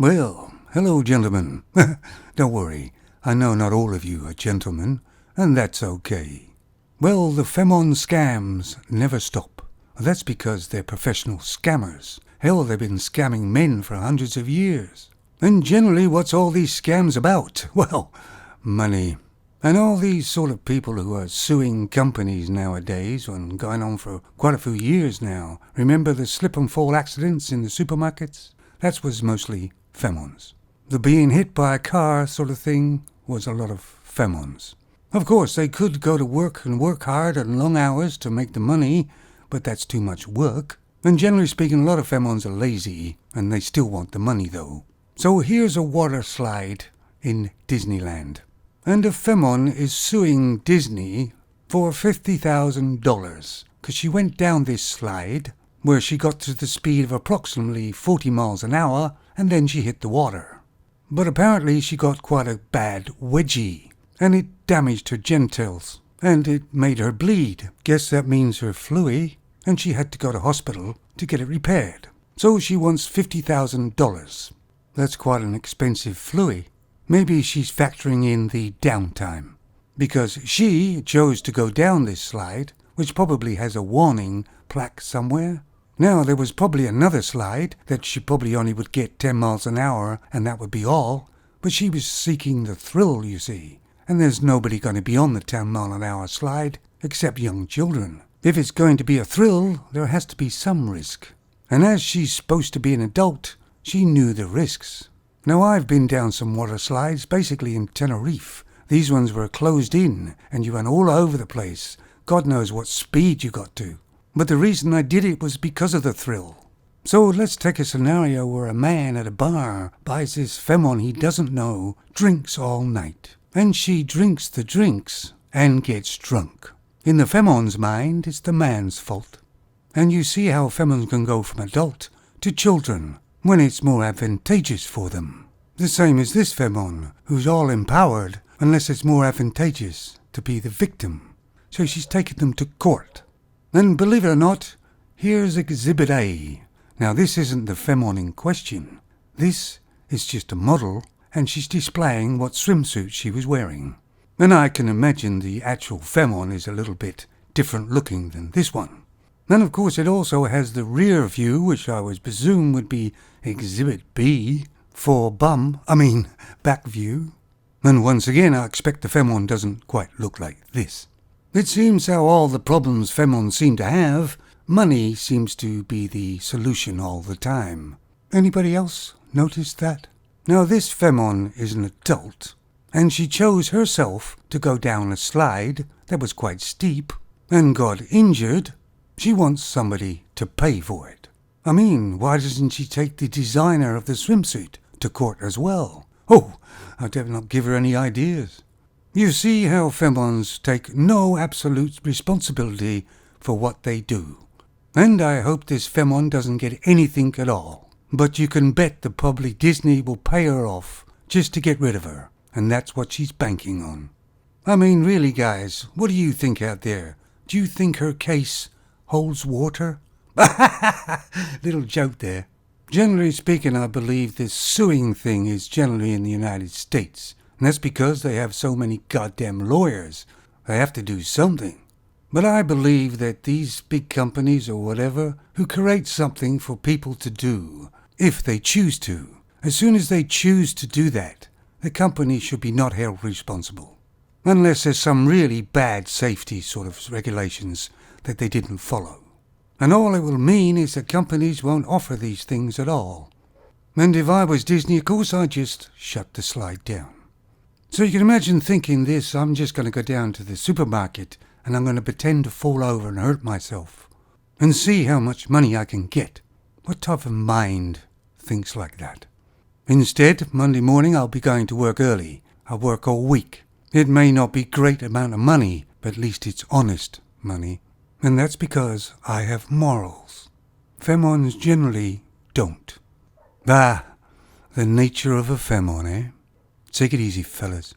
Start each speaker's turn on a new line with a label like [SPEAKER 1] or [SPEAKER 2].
[SPEAKER 1] Well, hello, gentlemen. Don't worry, I know not all of you are gentlemen, and that's okay. Well, the Femons scams never stop. That's because they're professional scammers. Hell, they've been scamming men for hundreds of years. And generally, what's all these scams about? Well, money. And all these sort of people who are suing companies nowadays, and going on for quite a few years now. Remember the slip and fall accidents in the supermarkets? That was mostly Femons. The being hit by a car sort of thing was a lot of Femons. Of course, they could go to work and work hard and long hours to make the money, but that's too much work. And generally speaking, a lot of Femons are lazy, and they still want the money though. So here's a water slide in Disneyland. And a Femon is suing Disney for $50,000 because she went down this slide where she got to the speed of approximately 40 miles an hour and then she hit the water. But apparently she got quite a bad wedgie and it damaged her genitals and it made her bleed. Guess that means her fluey, and she had to go to hospital to get it repaired. So she wants $50,000. That's quite an expensive fluey. Maybe she's factoring in the downtime, because she chose to go down this slide, which probably has a warning plaque somewhere. Now, there was probably another slide that she probably only would get 10 miles an hour, and that would be all, but she was seeking the thrill, you see, and there's nobody going to be on the 10 mile an hour slide except young children. If it's going to be a thrill, there has to be some risk, and as she's supposed to be an adult, she knew the risks. Now, I've been down some water slides, basically in Tenerife. These ones were closed in, and you went all over the place. God knows what speed you got to. But the reason I did it was because of the thrill. So let's take a scenario where a man at a bar buys this Femon he doesn't know, drinks all night. And she drinks the drinks and gets drunk. In the Femon's mind, it's the man's fault. And you see how Femons can go from adult to children when it's more advantageous for them. The same as this Femon, who's all empowered unless it's more advantageous to be the victim. So she's taken them to court. And believe it or not, here's Exhibit A. Now this isn't the Femon in question. This is just a model, and she's displaying what swimsuit she was wearing. And I can imagine the actual Femon is a little bit different looking than this one. Then, of course, it also has the rear view, which I would presume would be Exhibit B for back view. And once again, I expect the Femon doesn't quite look like this. It seems how all the problems Femons seem to have, money seems to be the solution all the time. Anybody else notice that? Now, this Femon is an adult, and she chose herself to go down a slide that was quite steep and got injured. She wants somebody to pay for it. Why doesn't she take the designer of the swimsuit to court as well? Oh, I dare not give her any ideas. You see how Femons take no absolute responsibility for what they do. And I hope this Femon doesn't get anything at all. But you can bet that probably Disney will pay her off just to get rid of her. And that's what she's banking on. Really, guys, what do you think out there? Do you think her case holds water? Little joke there. Generally speaking, I believe this suing thing is generally in the United States. And that's because they have so many goddamn lawyers. They have to do something. But I believe that these big companies or whatever who create something for people to do, if they choose to, as soon as they choose to do that, the company should be not held responsible. Unless there's some really bad safety sort of regulations that they didn't follow. And all it will mean is that companies won't offer these things at all. And if I was Disney, of course I'd just shut the slide down. So you can imagine thinking this, I'm just going to go down to the supermarket and I'm going to pretend to fall over and hurt myself and see how much money I can get. What type of mind thinks like that? Instead, Monday morning I'll be going to work early. I'll work all week. It may not be a great amount of money, but at least it's honest money. And that's because I have morals. Femons generally don't. The nature of a Femon, eh? Take it easy, fellas.